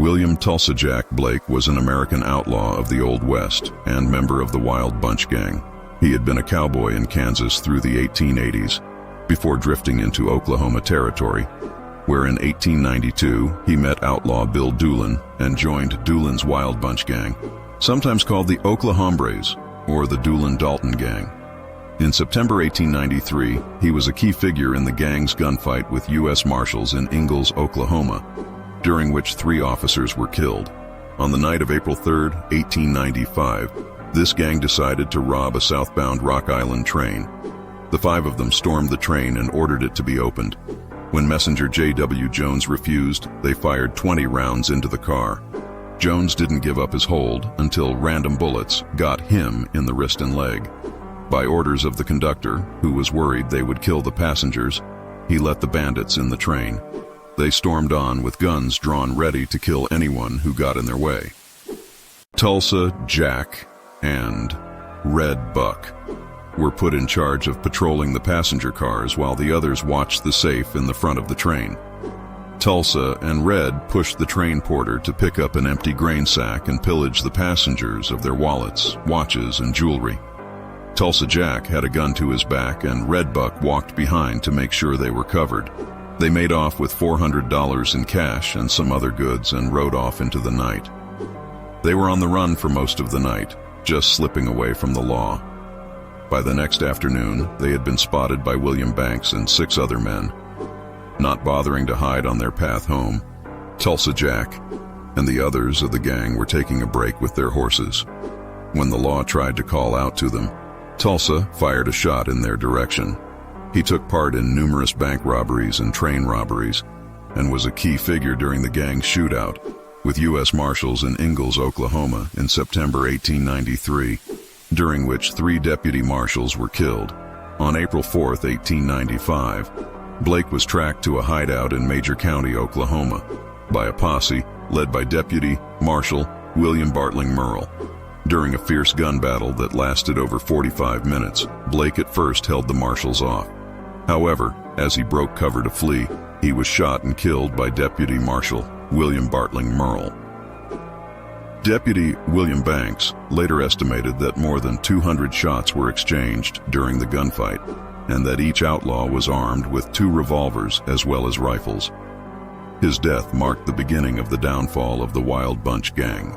William Tulsa Jack Blake was an American outlaw of the Old West and member of the Wild Bunch Gang. He had been a cowboy in Kansas through the 1880s, before drifting into Oklahoma territory, where in 1892 he met outlaw Bill Doolin and joined Doolin's Wild Bunch Gang, sometimes called the Oklahombres or the Doolin-Dalton Gang. In September 1893, he was a key figure in the gang's gunfight with U.S. Marshals in Ingalls, Oklahoma, during which 3 officers were killed. On the night of April 3, 1895, this gang decided to rob a southbound Rock Island train. The 5 of them stormed the train and ordered it to be opened. When messenger J.W. Jones refused, they fired 20 rounds into the car. Jones didn't give up his hold until random bullets got him in the wrist and leg. By orders of the conductor, who was worried they would kill the passengers, he let the bandits in the train. They stormed on with guns drawn ready to kill anyone who got in their way. Tulsa Jack and Red Buck were put in charge of patrolling the passenger cars while the others watched the safe in the front of the train. Tulsa and Red pushed the train porter to pick up an empty grain sack and pillage the passengers of their wallets, watches, and jewelry. Tulsa Jack had a gun to his back and Red Buck walked behind to make sure they were covered. They made off with $400 in cash and some other goods and rode off into the night. They were on the run for most of the night, just slipping away from the law. By the next afternoon, they had been spotted by William Banks and 6 other men. Not bothering to hide on their path home, Tulsa Jack and the others of the gang were taking a break with their horses. When the law tried to call out to them, Tulsa fired a shot in their direction. He took part in numerous bank robberies and train robberies, and was a key figure during the gang's shootout with U.S. Marshals in Ingalls, Oklahoma in September 1893, during which 3 deputy marshals were killed. On April 4, 1895, Blake was tracked to a hideout in Major County, Oklahoma, by a posse led by Deputy Marshal William Bartling Merle. During a fierce gun battle that lasted over 45 minutes, Blake at first held the marshals off. However, as he broke cover to flee, he was shot and killed by Deputy Marshal William Bartling Merle. Deputy William Banks later estimated that more than 200 shots were exchanged during the gunfight, and that each outlaw was armed with 2 revolvers as well as rifles. His death marked the beginning of the downfall of the Wild Bunch Gang.